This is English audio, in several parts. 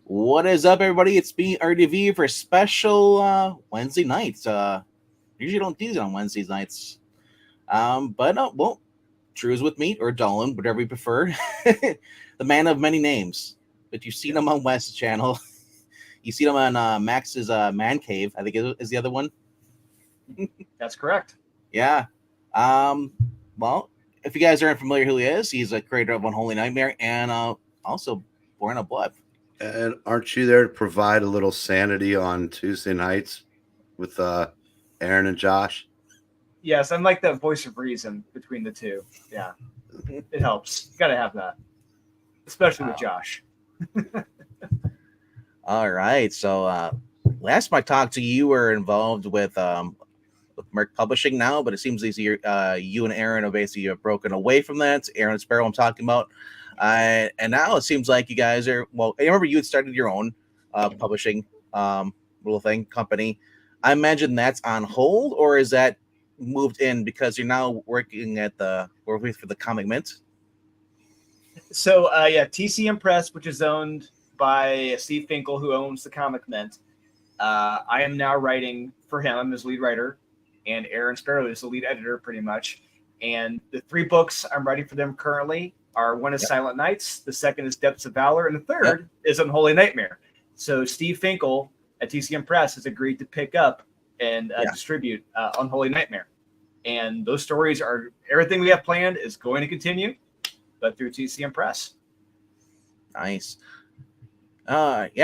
What is up, everybody? It's me, RDV, for special Wednesday nights. Usually don't do these on Wednesday nights. Well, Drew's with me, or Dolan, whatever you prefer. The man of many names. But you've seen him on West's channel. You see him on Max's Man Cave, I think is the other one. That's correct. Yeah. Um, well, if you guys aren't familiar who he is, he's a creator of Unholy Nightmare and also Born of Blood. And aren't you there to provide a little sanity on Tuesday nights with Aaron and Josh? Yes, I'm like that voice of reason between the two. Yeah, it helps. Got to have that, especially with Josh. All right. So last time I talked to you, you were involved with Merck Publishing now, but it seems as you and Aaron are basically have broken away from that. Aaron Sparrow, I'm talking about. And now it seems like you guys are, well, I remember you had started your own publishing little thing, company. I imagine that's on hold, or is that moved in because you're now working for the Comic Mint? So, TCM Press, which is owned by Steve Finkel, who owns the Comic Mint. I am now writing for him. I'm his lead writer, and Aaron Sparrow is the lead editor, pretty much. And the 3 books I'm writing for them currently are one is Silent Nights, the second is Depths of Valor, and the third is Unholy Nightmare. So Steve Finkel at TCM Press has agreed to pick up and distribute Unholy Nightmare. And those stories are, everything we have planned is going to continue, but through TCM Press. Nice. Let me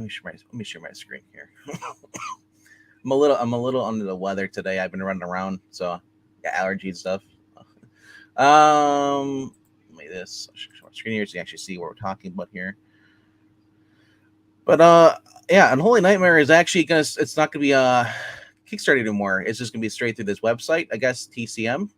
share my screen here. I'm a little under the weather today. I've been running around, so allergy and stuff. Let me this screen here so you actually see what we're talking about here. But Unholy Nightmare is actually it's not gonna be Kickstarter anymore. It's just gonna be straight through this website, I guess, TCM.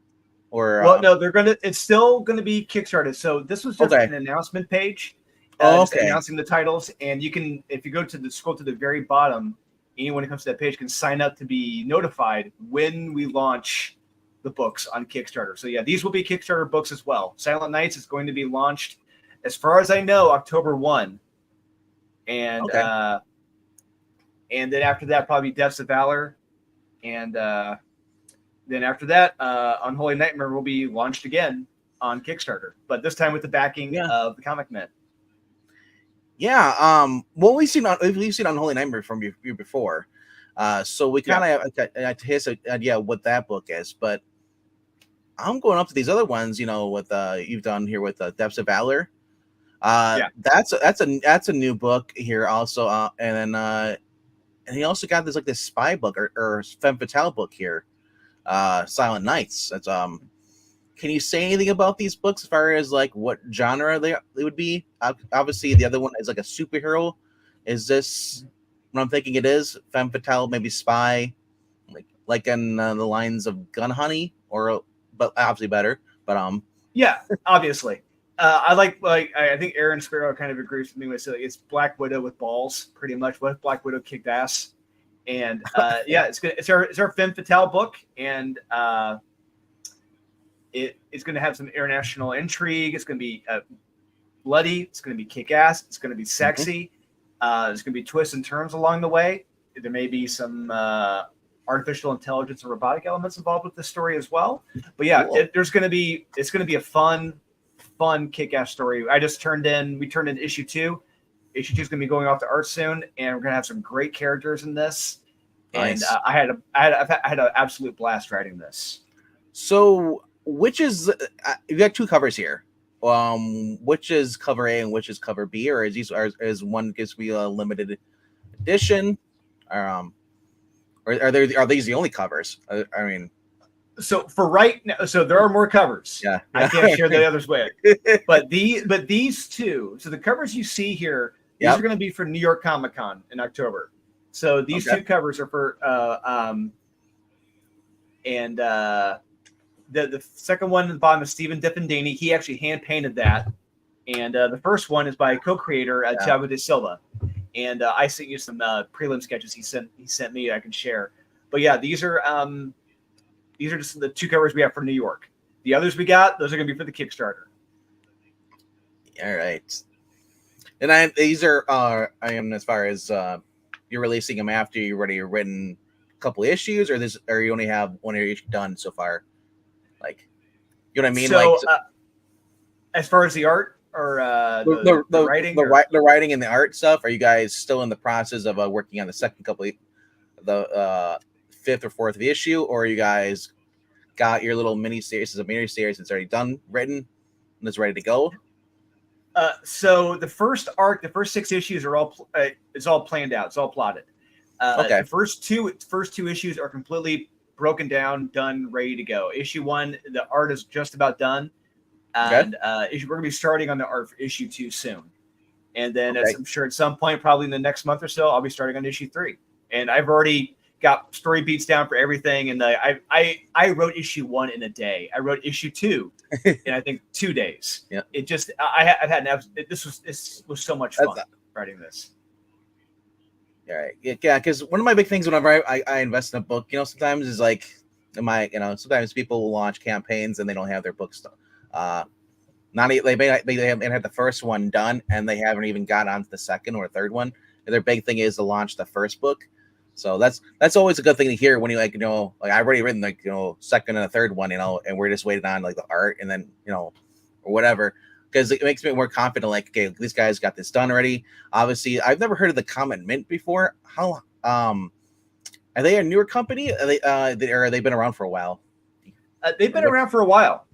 Or no, it's still gonna be Kickstarted. So this was just an announcement page, just announcing the titles. And you can, if you scroll to the very bottom, anyone who comes to that page can sign up to be notified when we launch the books on Kickstarter. So these will be Kickstarter books as well. Silent Nights is going to be launched, as far as I know, October 1. And and then after that, probably Depths of Valor. And then after that, Unholy Nightmare will be launched again on Kickstarter, but this time with the backing of the Comic Mint. Yeah. Well, we've seen Unholy Nightmare from you before. So we kind of have his idea what that book is, but I'm going up to these other ones, with you've done here with Depths of Valor. That's a new book here also, and then and he also got this spy book or femme fatale book here, Silent Nights. That's Can you say anything about these books as far as like what genre they would be? Obviously, the other one is like a superhero. Is this what I'm thinking it is? Femme fatale, maybe spy, like in the lines of Gun Honey, but obviously better. But obviously. I think Aaron Sparrow kind of agrees with me with it's Black Widow with balls, pretty much. What if Black Widow kicked ass? And it's our femme fatale book, and it's going to have some international intrigue. It's going to be bloody. It's going to be kick ass. It's going to be sexy. There's going to be twists and turns along the way. There may be some artificial intelligence and robotic elements involved with this story as well. But it's going to be a fun kick-ass story. We turned in issue 2. Issue 2 is going to be going off to art soon, and we're going to have some great characters in this. Nice. And I had an absolute blast writing this. So, which is you got 2 covers here? Which is cover A and which is cover B, or is one gives me a limited edition? Or are these the only covers? I mean. So for right now, so there are more covers. Yeah. I can't share the others with. But these 2, so the covers you see here, these are going to be for New York Comic Con in October. So these 2 covers are for the second one at the bottom is Stephen Diffendini. He actually hand painted that, and the first one is by co-creator Thiago de Silva. And I sent you some prelim sketches he sent me I can share. But these are just the 2 covers we have for New York. The others we got, those are going to be for the Kickstarter. All right. And these are I am as far as you're releasing them after you already written a couple issues, or you only have one issue done so far. Like, you know what I mean? So, like, as far as the art or the writing, the writing and the art stuff, are you guys still in the process of working on the second couple, the fifth or fourth issue, or you guys got your little mini series that's already done, written, and it's ready to go? So the first arc, the first 6 issues are all it's all planned out. It's all plotted. Okay. The first two issues are completely broken down, done, ready to go. Issue 1, the art is just about done, and we're going to be starting on the art for issue 2 soon. And then, as I'm sure at some point, probably in the next month or so, I'll be starting on issue 3. And I've already got story beats down for everything. And I wrote issue 1 in a day. I wrote issue 2 in I think 2 days. Yeah. It just I've had this was so much fun writing this. All right. Yeah, because one of my big things whenever I invest in a book, sometimes is like sometimes people will launch campaigns and they don't have their books done. They haven't had the first one done and they haven't even got on to the second or third one. And their big thing is to launch the first book. So that's always a good thing to hear when you like I've already written second and a third one, and we're just waiting on like the art and then or whatever, because it makes me more confident. Like, okay, these guys got this done already. Obviously, I've never heard of the Comet Mint before. How are they a newer company? Are they been around for a while? They've been around for a while.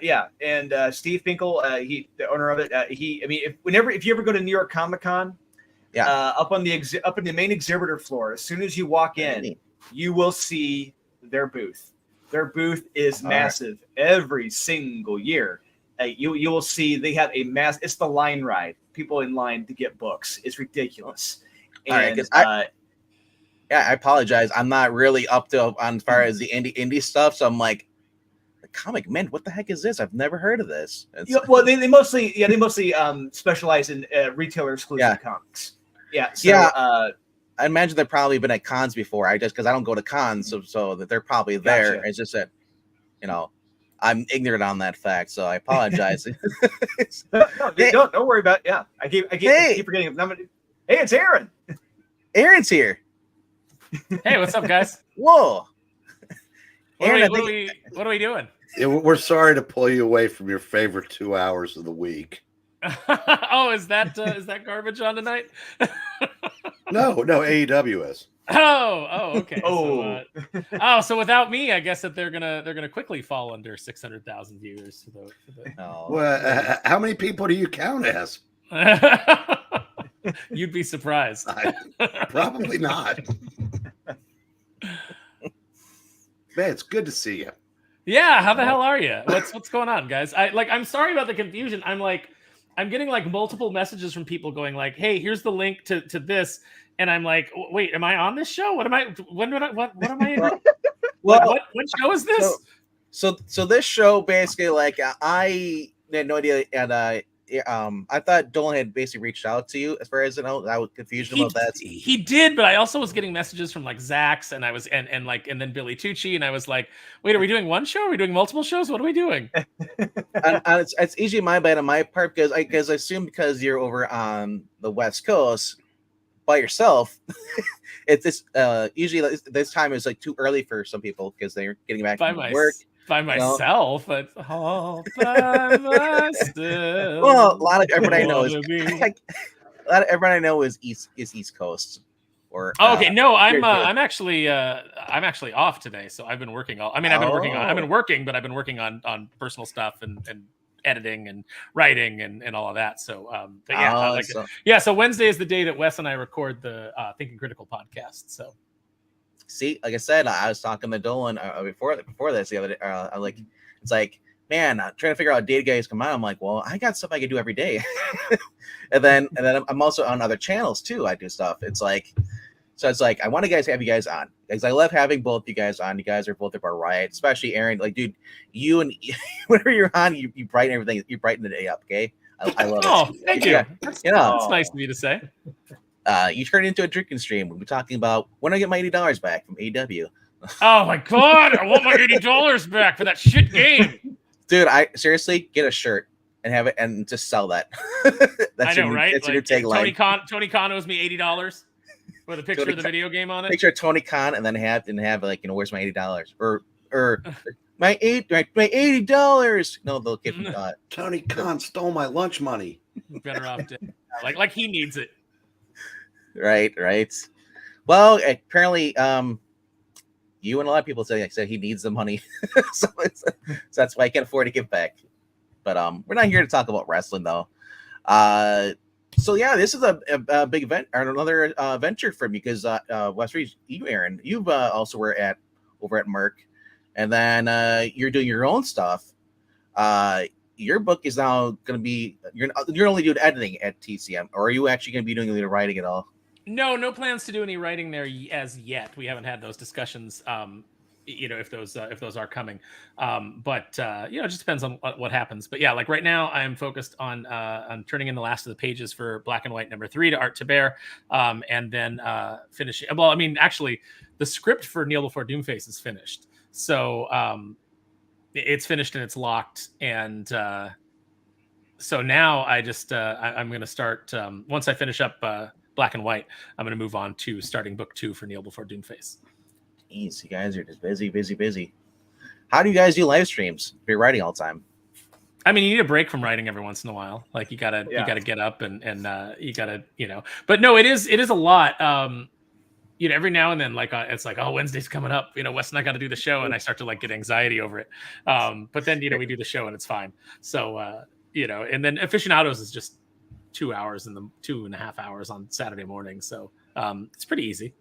Yeah, and Steve Finkel, the owner of it. If you ever go to New York Comic Con. Yeah, up in the main exhibitor floor. As soon as you walk in, you will see their booth. Their booth is massive every single year. You will see they have a mass. It's the line ride. People in line to get books. It's ridiculous. And I apologize. I'm not really up to on as far as the indie stuff. So I'm like, the Comic Mint. What the heck is this? I've never heard of this. Well, they mostly specialize in retailer exclusive comics. Yeah. So, I imagine they've probably been at cons before. Because I don't go to cons, so that they're probably there. Gotcha. It's just that, I'm ignorant on that fact, so I apologize. Don't worry about it. Yeah, I keep forgetting. Hey, it's Aaron. Aaron's here. Hey, what's up, guys? Whoa. Aaron, what are we doing? Yeah, we're sorry to pull you away from your favorite 2 hours of the week. Oh, is that garbage on tonight? No, AEW is. Oh, okay. So without me, I guess that they're gonna quickly fall under 600,000 viewers. Well, how many people do you count as? You'd be surprised. Probably not. Man, it's good to see you. Yeah, how the hell are you? What's going on, guys? I'm sorry about the confusion. I'm getting like multiple messages from people going like, "Hey, here's the link to this," and I'm like, "Wait, am I on this show? What am I? What am I in? What show is this?" So this show basically, like, I had no idea, and I thought Dolan had basically reached out to you. As far as I know, I was confused about that. He did, but I also was getting messages from like Zach's, and I was and then Billy Tucci, and I was like, "Wait, are we doing one show? Are we doing multiple shows? What are we doing?" and it's easily my bad on my part because I assume because you're over on the West Coast by yourself, it's this usually this time is like too early for some people because they're getting back from work. By myself, but all by myself. Well, a lot of everybody I know is East Coast. Or okay, no, I'm actually off today, so I've been working I've been working, but I've been working on personal stuff and editing and writing and all of that. So, so Wednesday is the day that Wes and I record the Thinking Critical podcast. So. See, like I said, I was talking to Dolan before this the other day. I'm like, it's like, man, I'm trying to figure out how data guys come out. I'm like, well, I got stuff I can do every day, and then I'm also on other channels too. I do stuff. It's like I want to have you guys on because I love having both you guys on. You guys are both of our riot, especially Aaron. Like, dude, you and whenever you're on, you brighten everything. You brighten the day up. Okay, I love it. Oh, thank you. That's nice of you to say. You turn it into a drinking stream. We'll be talking about when I get my $80 back from AEW. Oh my god, I want my $80 back for that shit game. Dude, I seriously get a shirt and have it and just sell that. I know, right? That's your tagline. Tony Khan owes me $80 with a picture of the video game on it. Picture of Tony Khan, and then have like, where's my $80 or my $80? No, they'll give me Tony Khan stole my lunch money. Better off dead. Like he needs it. Right. Well, apparently, you and a lot of people said he needs the money, so that's why I can't afford to give back. But we're not here to talk about wrestling though. So yeah, this is a big event or another venture for me because West Reach, you Aaron, you've also were over at Merck, and then you're doing your own stuff. Your book is now going to be you're only doing editing at TCM, or are you actually going to be doing any writing at all? No plans to do any writing there as yet. We haven't had those discussions. If those are coming, but it just depends on what happens. But yeah, like right now, I am focused on turning in the last of the pages for Black and White #3 to Art to Bear, and then finishing. Well, I mean, actually, the script for Kneel Before Doomface is finished, so it's finished and it's locked, and so now I just I'm going to start once I finish up Black and White. I'm going to move on to starting book 2 for Kneel Before Doomface. Jeez, you guys are just busy. How do you guys do live streams if you're writing all the time? I mean, you need a break from writing every once in a while. Like you gotta get up and you gotta, but no, it is a lot. Every now and then, like it's like, oh, Wednesday's coming up. Wes and I got to do the show, and I start to like get anxiety over it. But then we do the show and it's fine. So and then Aficionados is just 2 hours and 2.5 hours on Saturday morning. So it's pretty easy.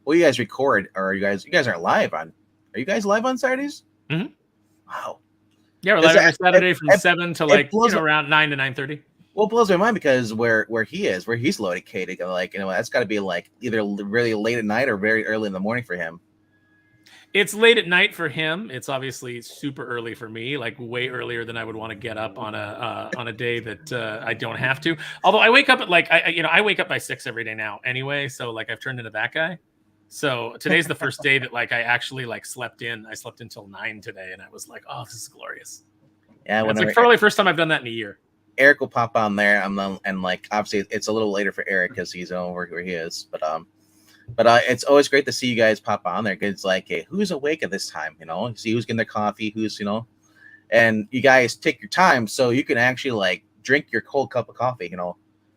Well, you guys record, or you guys aren't live on? Are you guys live on Saturdays? Mm-hmm. Wow. Yeah, we're live every Saturday from 7 to around 9 to 9:30. Well, it blows my mind because where he's located, that's got to be like either really late at night or very early in the morning for him. It's late at night for him. It's obviously super early for me, like way earlier than I would want to get up on a day that I don't have to. Although I wake up at I wake up by 6 every day now anyway, so like I've turned into that guy. So today's the first day that like I actually like slept in. I slept until 9 today, and I was like, "Oh, this is glorious." Yeah, it's like probably the first time I've done that in a year. Eric will pop on there, and like obviously it's a little later for Eric because he's over where he is. But it's always great to see you guys pop on there because it's like, hey, who's awake at this time? See who's getting their coffee, who's and you guys take your time so you can actually like drink your cold cup of coffee,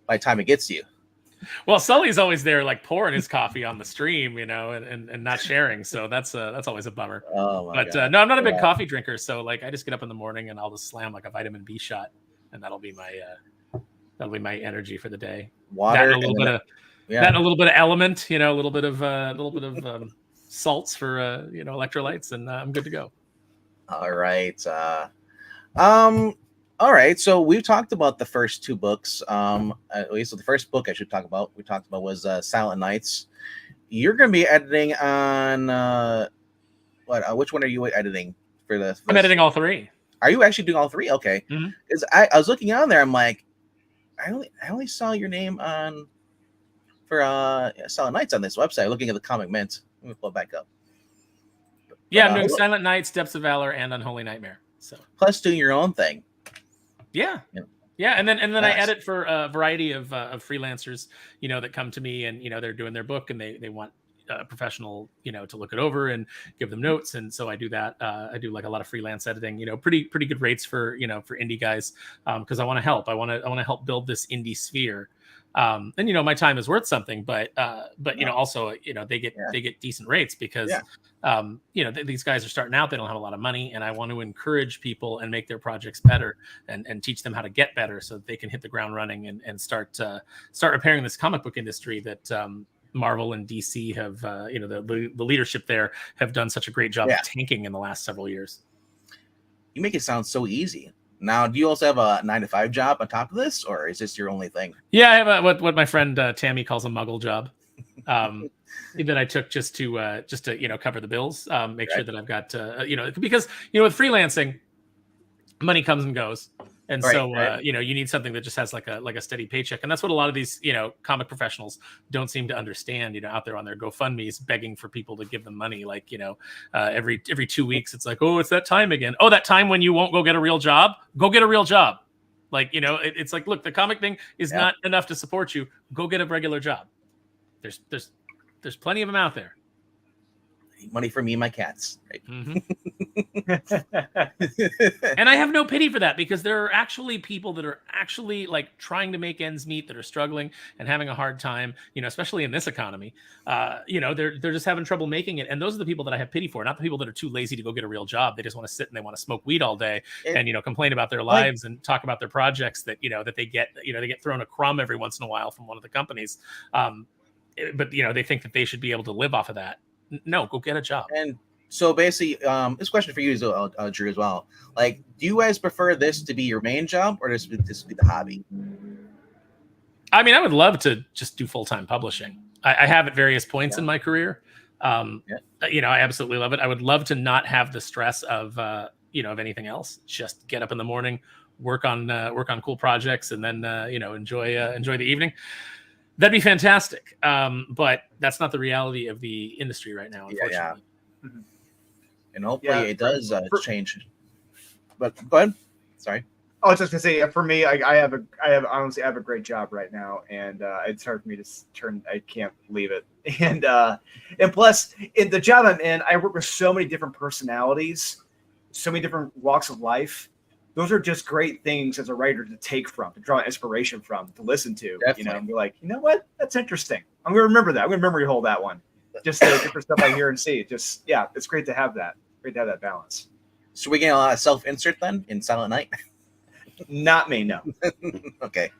by the time it gets to you. Well, Sully's always there, like pouring his coffee on the stream, and not sharing. So that's always a bummer. Oh my God. No, I'm not a big coffee drinker. So like, I just get up in the morning and I'll just slam like a vitamin B shot, and that'll be my energy for the day. Water, that and a little bit of element, a little bit of salts for electrolytes, and I'm good to go. All right. All right, so we've talked about the first 2 books. At least the first book we talked about was Silent Nights. You're going to be editing on which one are you editing for the? I'm editing all 3. Are you actually doing all 3? Okay, because I was looking on there. I'm like, I only saw your name on for Silent Nights on this website. Looking at the Comic Mint, let me pull it back up. Yeah, I'm doing Silent Nights, Depths of Valor, and Unholy Nightmare. So plus doing your own thing. Yeah, and then I edit for a variety of freelancers, that come to me and they're doing their book and they want a professional, to look it over and give them notes, and so I do that. I do like a lot of freelance editing, pretty good rates for for indie guys, because I want to help. I want to help build this indie sphere. And my time is worth something, but also they get decent rates because these guys are starting out, they don't have a lot of money, and I want to encourage people and make their projects better and teach them how to get better so that they can hit the ground running and start repairing this comic book industry that Marvel and DC have the leadership there have done such a great job of tanking in the last several years. You make it sound so easy. Now, do you also have a 9-to-5 job on top of this, or is this your only thing? Yeah, I have what my friend Tammy calls a muggle job that I took just to cover the bills, make sure that I've got because with freelancing, money comes and goes. And so, you know, you need something that just has like a steady paycheck. And that's what a lot of these, you know, comic professionals don't seem to understand, you know, out there on their GoFundMe's begging for people to give them money. Like, you know, every 2 weeks, it's like, oh, it's that time again. Oh, that time when you won't go get a real job. Go get a real job. Like, you know, it's like, look, the comic thing is not enough to support you. Go get a regular job. There's plenty of them out there. Money for me and my cats. Right? Mm-hmm. And I have no pity for that, because there are actually people that are actually like trying to make ends meet, that are struggling and having a hard time, you know, especially in this economy. You know, they're just having trouble making it. And those are the people that I have pity for, not the people that are too lazy to go get a real job. They just want to sit and they want to smoke weed all day and, you know, complain about their lives and talk about their projects that, you know, that they get thrown a crumb every once in a while from one of the companies. But, you know, they think that they should be able to live off of that. No, go get a job. And so basically, this question for you is Drew as well. Like, do you guys prefer this to be your main job or this to be the hobby? I mean, I would love to just do full-time publishing. I have at various points in my career. You know, I absolutely love it. I would love to not have the stress of you know, of anything else. Just get up in the morning, work on cool projects, and then you know, enjoy the evening. That'd be fantastic. But that's not the reality of the industry right now, unfortunately. Yeah. And hopefully it does change. But go ahead. Sorry. I was just gonna say, for me, I honestly have a great job right now, and it's hard for me to turn. I can't leave it, and plus, in the job I'm in, I work with so many different personalities, so many different walks of life. Those are just great things as a writer to take from, to draw inspiration from, to listen to. Definitely. You know, and be like, you know what? That's interesting. I'm gonna remember that. I'm gonna memory hold that one. Just the different stuff I hear and see. Just it's great to have that. Great to have that balance. So we getting a lot of self-insert then in Silent Night? Not me, no. Okay.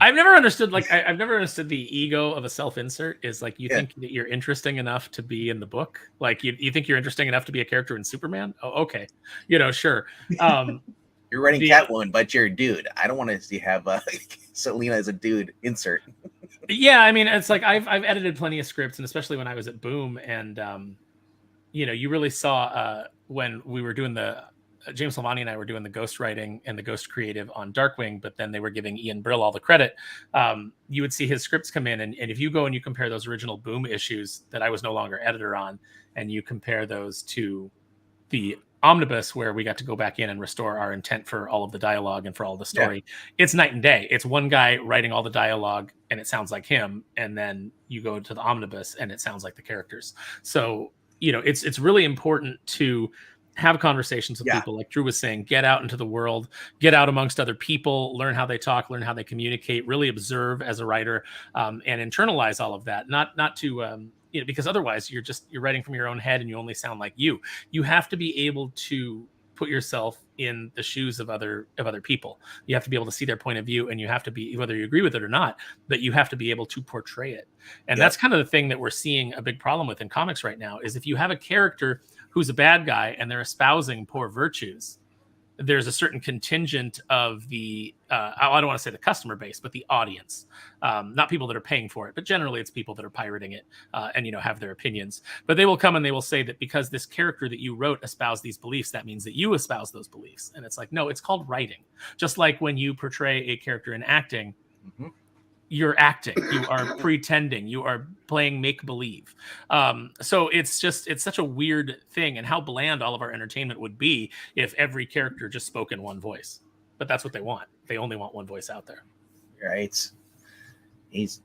I've never understood the ego of a self-insert. Is like, you think that you're interesting enough to be in the book. Like you think you're interesting enough to be a character in Superman. Oh, okay. You know, sure. You're writing Catwoman, but you're a dude. I don't want to see have Selena as a dude insert. Yeah, I mean, it's like I've edited plenty of scripts, and especially when I was at Boom, and you know, you really saw when we were doing the James Lavani and I were doing the ghost writing and the ghost creative on Darkwing, but then they were giving Ian Brill all the credit. You would see his scripts come in, and if you go and you compare those original Boom issues that I was no longer editor on, and you compare those to the omnibus where we got to go back in and restore our intent for all of the dialogue and for all the story, it's night and day. It's one guy writing all the dialogue and it sounds like him, and then you go to the omnibus and it sounds like the characters. So, you know, it's really important to have conversations with people. Like Drew was saying, get out into the world, get out amongst other people, learn how they talk, learn how they communicate, really observe as a writer, and internalize all of that. Not to, you know, because otherwise you're writing from your own head and you only sound like you. You have to be able to put yourself in the shoes of other people. You have to be able to see their point of view, and you have to be, whether you agree with it or not, but you have to be able to portray it. And that's kind of the thing that we're seeing a big problem with in comics right now, is if you have a character who's a bad guy and they're espousing poor virtues, there's a certain contingent of the, I don't want to say the customer base, but the audience, not people that are paying for it, but generally it's people that are pirating it and, you know, have their opinions. But they will come and they will say that because this character that you wrote espoused these beliefs, that means that you espouse those beliefs. And it's like, no, it's called writing. Just like when you portray a character in acting, you're acting, you are pretending, you are playing make-believe. So it's such a weird thing, and how bland all of our entertainment would be if every character just spoke in one voice. But that's what they want. They only want one voice out there. Right. That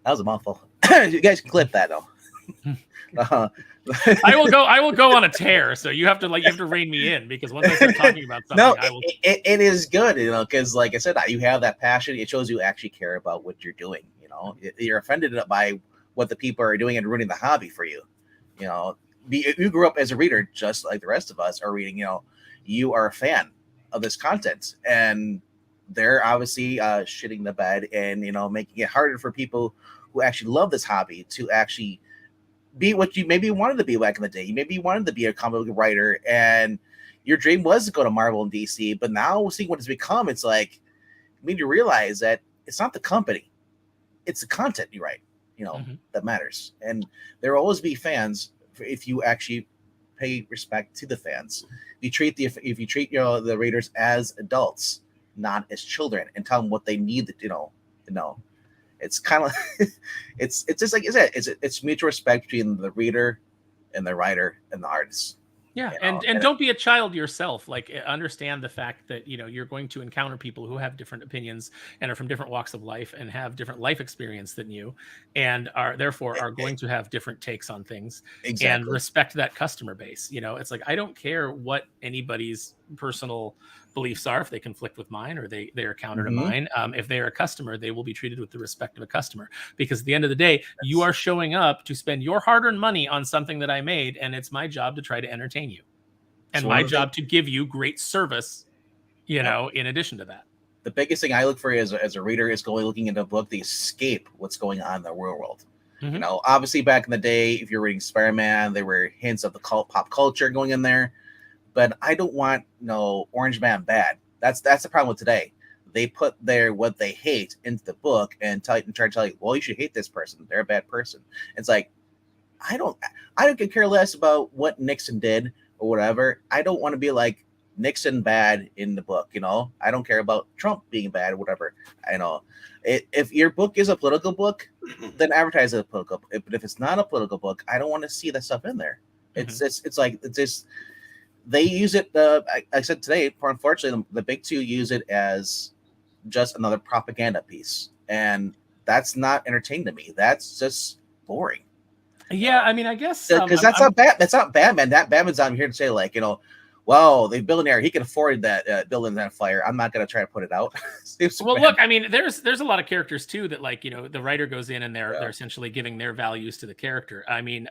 was a mouthful. You guys can clip that though. I will go on a tear. So you have to rein me in, because once I start talking about something, it is good, you know, because like I said, you have that passion. It shows you actually care about what you're doing. You know, you're offended by what the people are doing and ruining the hobby for you. You know, you grew up as a reader, just like the rest of us are reading. You know, you are a fan of this content, and they're obviously shitting the bed and, you know, making it harder for people who actually love this hobby to actually be what you maybe wanted to be back in the day. You maybe wanted to be a comic book writer, and your dream was to go to Marvel and DC. But now seeing what it's become, it's like you need to realize that it's not the company, it's the content you write, you know, that matters. And there will always be fans if you actually pay respect to the fans. You treat if you treat the readers as adults, not as children, and tell them what they need to know. It's kind of it's just like you said, it's mutual respect between the reader and the writer and the artist. Yeah, and don't be a child yourself. Like, understand the fact that you're going to encounter people who have different opinions and are from different walks of life and have different life experience than you, and are going to have different takes on things. Exactly. And respect that customer base. It's like, I don't care what anybody's personal beliefs are, if they conflict with mine or they are counter to mine. If they are a customer, they will be treated with the respect of a customer, because at the end of the day, you are showing up to spend your hard-earned money on something that I made, and it's my job to try to entertain you, and my job to give you great service, in addition to that. The biggest thing I look for as a reader is looking into a book to escape what's going on in the real world. Obviously back in the day, if you're reading Spider-Man, there were hints of the pop culture going in there. But I don't want Orange Man bad. That's the problem with today. They put what they hate into the book and try to tell you, well, you should hate this person. They're a bad person. It's like, I don't care less about what Nixon did or whatever. I don't want to be like Nixon bad in the book. I don't care about Trump being bad or whatever. I know if your book is a political book, then advertise it as a political book. But if it's not a political book, I don't want to see that stuff in there. It's just. They use it. I said today, unfortunately, the big two use it as just another propaganda piece, and that's not entertaining to me. That's just boring. Yeah, I mean, I guess because that's not bad. That's not Batman. That Batman's on here to say like, well, the billionaire, he can afford that building that fire. I'm not going to try to put it out. Well, look, I mean, there's a lot of characters too that like the writer goes in and they're essentially giving their values to the character. I mean,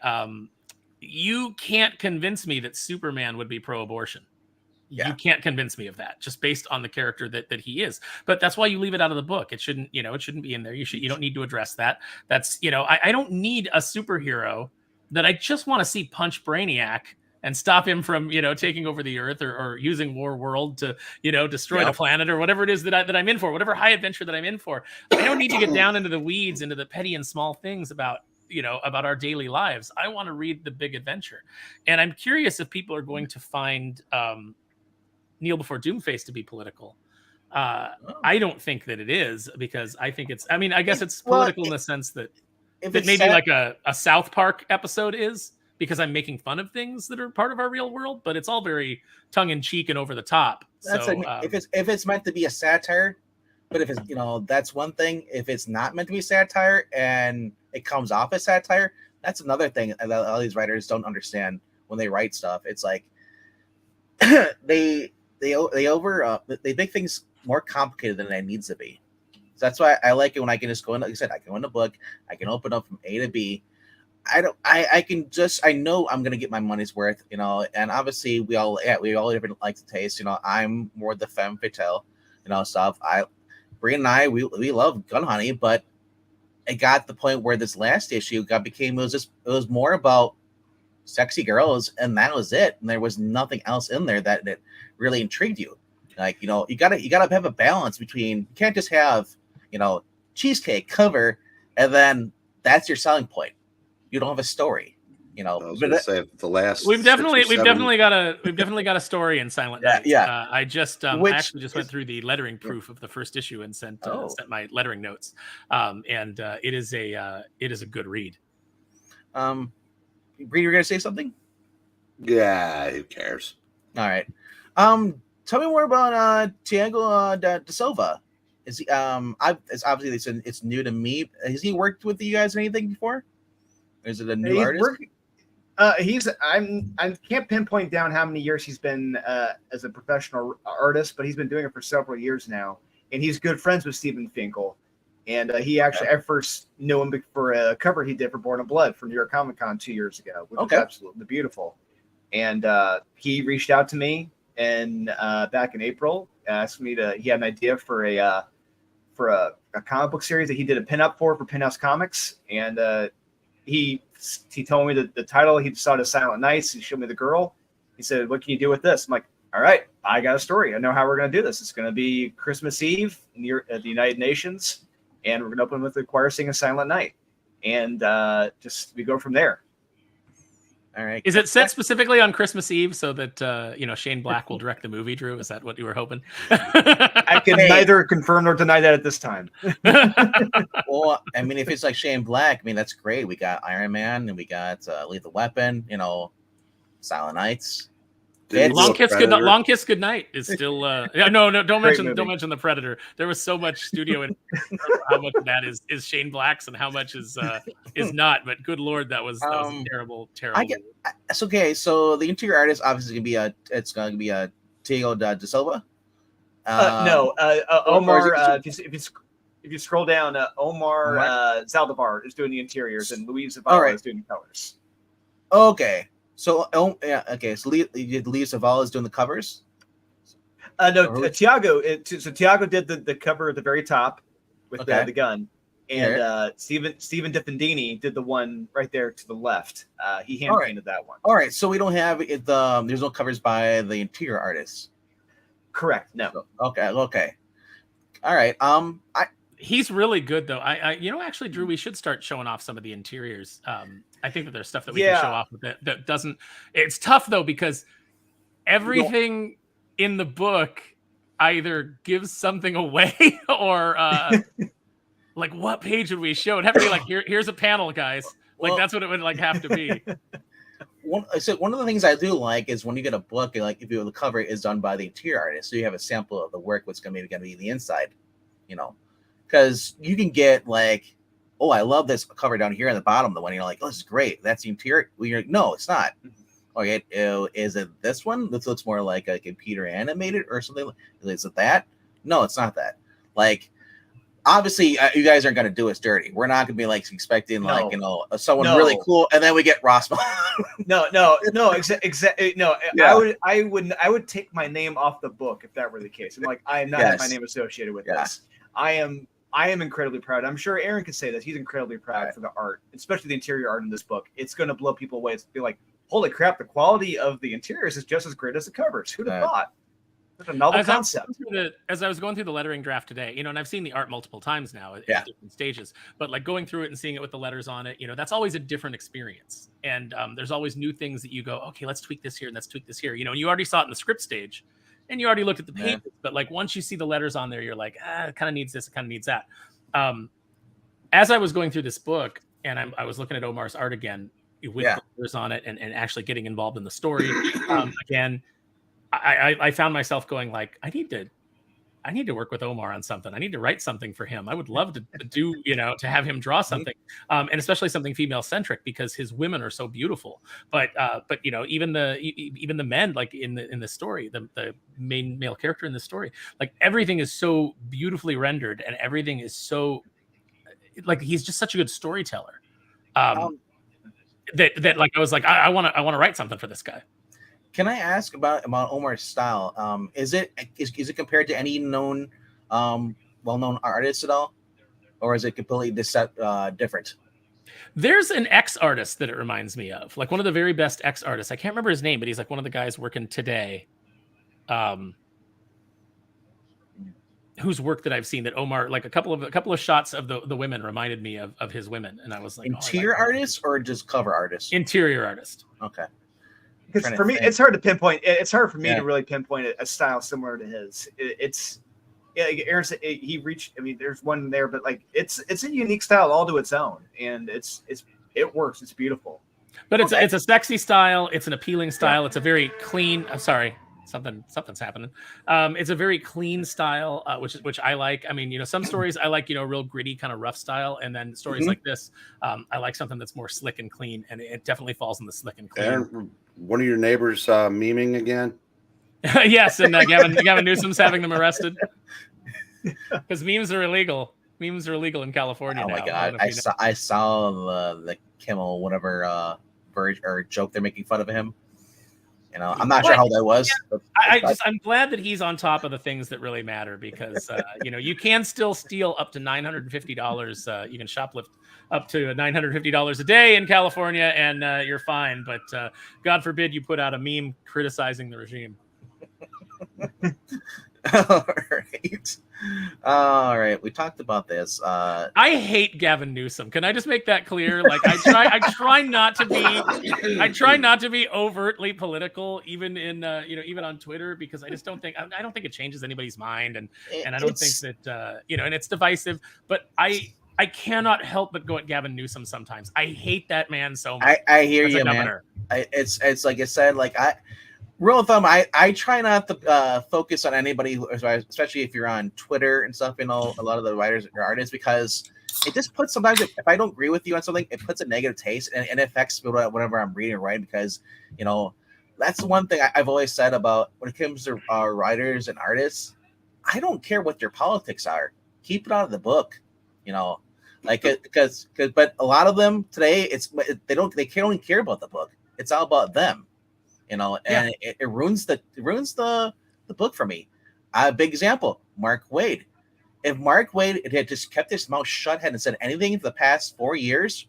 you can't convince me that Superman would be pro-abortion. Yeah. You can't convince me of that just based on the character that he is. But that's why you leave it out of the book. It shouldn't be in there. You don't need to address that. That's, I don't need a superhero that I just want to see punch Brainiac and stop him from, taking over the earth or using War World to, destroy the planet or whatever it is that I'm in for, whatever high adventure that I'm in for. I don't need to get down into the weeds, into the petty and small things about our daily lives. I want to read the big adventure. And I'm curious if people are going to find Kneel Before Doomface to be political. I don't think that it is, because I think I guess it's political in the sense that maybe like a South Park episode is, because I'm making fun of things that are part of our real world, but it's all very tongue in cheek and over the top. If it's meant to be a satire, but if it's, that's one thing. If it's not meant to be satire and it comes off as satire, that's another thing that all these writers don't understand when they write stuff. It's like they make things more complicated than it needs to be. So that's why I like it when I can just go in. Like I said, I can go in the book, I can open up from A to B. I know I'm gonna get my money's worth, and obviously we all different like the taste. I'm more the femme fatale, stuff. Bree and I, we love Gun Honey, but it got to the point where this last issue it was more about sexy girls, and that was it. And there was nothing else in there that really intrigued you. Like, you gotta have a balance between, you can't just have, cheesecake cover and then that's your selling point. You don't have a story. I was gonna say the last. We've definitely got a story in Silent Night. Yeah. I actually just went through the lettering proof of the first issue and sent my lettering notes. It is a good read. Bree, you're gonna say something? Yeah, who cares? All right. Tell me more about Thiago da Silva. Is he? It's obviously it's new to me. Has he worked with you guys or anything before? Or is it a new artist? I can't pinpoint down how many years he's been as a professional artist, but he's been doing it for several years now, and he's good friends with Steven Finkel. And he actually, I first knew him for a cover he did for Born of Blood for New York Comic Con 2 years ago, which was absolutely beautiful. And he reached out to me and back in April, asked me he had an idea for a comic book series that he did a pinup for Penthouse Comics, and he told me the title. He saw it as Silent Nights. He showed me the girl. He said, "What can you do with this?" I'm like, "All right, I got a story. I know how we're going to do this. It's going to be Christmas Eve at the United Nations, and we're going to open with the choir singing Silent Night, and we go from there." All right. Is it set specifically on Christmas Eve so that Shane Black will direct the movie, Drew? Is that what you were hoping? I can neither confirm nor deny that at this time. Well, I mean, if it's like Shane Black, I mean, that's great. We got Iron Man and we got Lethal Weapon, Silent Nights. Long Kiss Goodnight is still no, don't mention the Predator. There was so much studio in how much of that is Shane Black's and how much is not, but good lord, that was terrible. It's okay. So the interior artist obviously gonna be Diego da Silva. No, Omar. If you scroll down, Omar Zaldivar is doing the interiors and Luis Zavala is doing the colors. Okay. So, okay. So, Luis Zavala is doing the covers. No, Tiago. So Tiago did the cover at the very top with the gun, and Stephen DeFendini did the one right there to the left. He hand painted that one. All right. So we don't have it. There's no covers by the interior artists. Correct. No. Okay. All right. He's really good though. Actually, Drew, we should start showing off some of the interiors. I think that there's stuff that we can show off with it that doesn't. It's tough though because everything in the book either gives something away or like what page would we show? It'd have to be like here's a panel, guys. Like that's what it would have to be. One of the things I do like is when you get a book, like if the cover is done by the interior artist, so you have a sample of the work what's gonna be the inside, because you can get like, oh, I love this cover down here at the bottom of the one. You're like, oh, this is great. That's the interior. Well, you're like, no, it's not. Okay, is it this one? This looks more like a computer animated or something. Is it that? No, it's not that. Like, obviously, you guys aren't going to do us dirty. We're not going to be like expecting someone really cool, and then we get Ross. Exactly. No, yeah. I would take my name off the book if that were the case. I'm like, I am not have my name associated with this. I am incredibly proud. I'm sure Aaron could say this. He's incredibly proud for the art, especially the interior art in this book. It's going to blow people away. It's going to be like, holy crap, the quality of the interiors is just as great as the covers. Who'd have thought? Such a novel concept. As I was going through the lettering draft today, and I've seen the art multiple times now at different stages, but like going through it and seeing it with the letters on it, that's always a different experience. And there's always new things that you go, okay, let's tweak this here and let's tweak this here. And you already saw it in the script stage. And you already looked at the pages, but like once you see the letters on there, you're like, it kind of needs this, it kind of needs that. As I was going through this book, and I was looking at Omar's art again with the letters on it, and actually getting involved in the story again, I found myself going like, I need to work with Omar on something. I need to write something for him. I would love to do, to have him draw something, and especially something female centric because his women are so beautiful. But even the men, like in the story, the main male character in the story, like everything is so beautifully rendered, and everything is so like he's just such a good storyteller. That like I was like I want to write something for this guy. Can I ask about Omar's style? Is it compared to any known, well-known artists at all, or is it completely different? There's an X artist that it reminds me of, like one of the very best X artists. I can't remember his name, but he's like one of the guys working today, whose work that I've seen that Omar, like a couple of shots of the women reminded me of his women, and I was like, interior artist or just cover artist? Interior artist. Okay. Because for me, it's hard to pinpoint. It's hard for me to really pinpoint a style similar to his. Like Aaron said, he reached. I mean, there's one there, but like it's a unique style all to its own, and it works. It's beautiful. But it's a sexy style. It's an appealing style. It's a very clean. I'm sorry, something's happening. It's a very clean style, which I like. I mean, some stories I like, real gritty kind of rough style, and then stories like this, I like something that's more slick and clean, and it definitely falls in the slick and clean. Aaron, one of your neighbors memeing again? Yes, and Gavin Newsom's having them arrested because memes are illegal. Memes are illegal in California now. Oh my god! I saw the Kimmel whatever version or joke they're making fun of him. I'm not sure how that was. I'm glad that he's on top of the things that really matter because you can still steal up to $950. You can shoplift up to $950 a day in California, and you're fine. But God forbid you put out a meme criticizing the regime. All right. All right, we talked about this. I hate Gavin Newsom. Can I just make that clear? Like, I try not to be overtly political, even in even on Twitter, because I just don't think it changes anybody's mind, and I don't think that and it's divisive. But I cannot help but go at Gavin Newsom sometimes. I hate that man so much. I hear you, man. It's like I said, like rule of thumb, I try not to focus on anybody, especially if you're on Twitter and stuff, a lot of the writers or artists, because it just puts, sometimes if I don't agree with you on something, it puts a negative taste and it affects whatever I'm reading, right? Because, that's the one thing I've always said about when it comes to writers and artists. I don't care what their politics are. Keep it out of the book, like, but a lot of them today, they don't care about the book. It's all about them. And it ruins the book for me. A big example, Mark Waid. If Mark Waid had just kept his mouth shut, hadn't said anything for the past 4 years,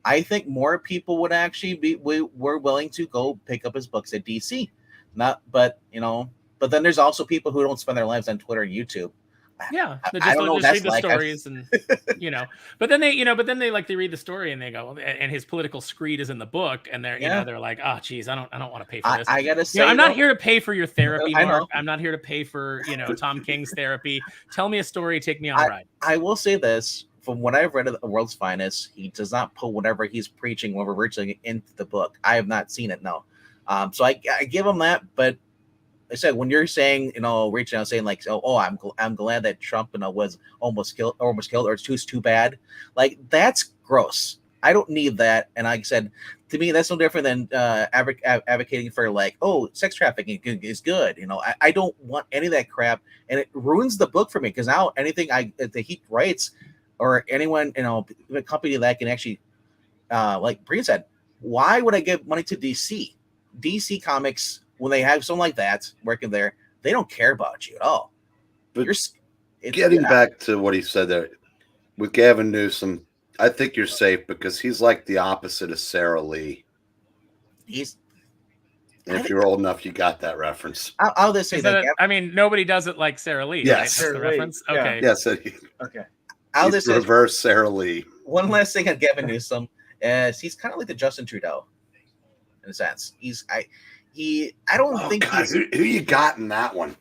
I think more people would actually were willing to go pick up his books at DC. But then there's also people who don't spend their lives on Twitter and YouTube. Yeah, they just read the stories, and but then they like they read the story and they go, and his political screed is in the book, and they're like, oh geez, I don't want to pay for this. I gotta say, I'm not here to pay for your therapy, Mark. I'm not here to pay for Tom King's therapy. Tell me a story, take me on a ride. I will say this: from what I've read of The World's Finest, he does not put whatever he's preaching, whatever virtually into the book. I have not seen it, no. So I give him that, but I said, when you're saying, reaching out saying like, oh, I'm glad that Trump, was almost killed, or it's too bad. Like, that's gross. I don't need that. And like I said, to me, that's no different than advocating for like, oh, sex trafficking is good. I don't want any of that crap, and it ruins the book for me, because now anything that he writes, or anyone, a company that can actually, like Bree said, why would I give money to DC? DC Comics, when they have someone like that working there, they don't care about you at all. But getting back to what he said there, with Gavin Newsom, I think you're safe, because he's like the opposite of Sarah Lee. And if you're old enough, you got that reference. I'll just say that. Nobody does it like Sarah Lee. Yes, right? That's the reference. Yeah. Okay. Yes. Okay. I'll just reverse Sarah Lee. One last thing on Gavin Newsom is he's kind of like the Justin Trudeau, in a sense. I don't think God, who you got in that one?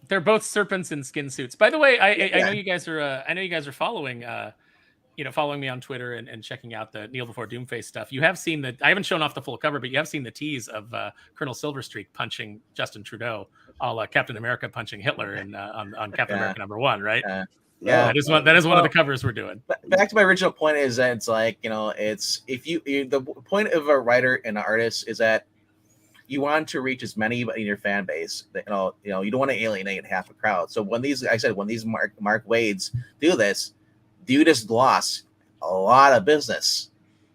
They're both serpents in skin suits. By the way, I know you guys are following following me on Twitter and checking out the Kneel Before Doomface stuff. You have seen I haven't shown off the full cover, but you have seen the tease of Colonel Silverstreak punching Justin Trudeau, a la Captain America punching Hitler on Captain America #1, right? Yeah, that is one of the covers we're doing. Back to my original point is that it's like, it's the point of a writer and an artist is that you want to reach as many in your fan base. You don't want to alienate half a crowd. So when these Mark Waids do this, you just lost a lot of business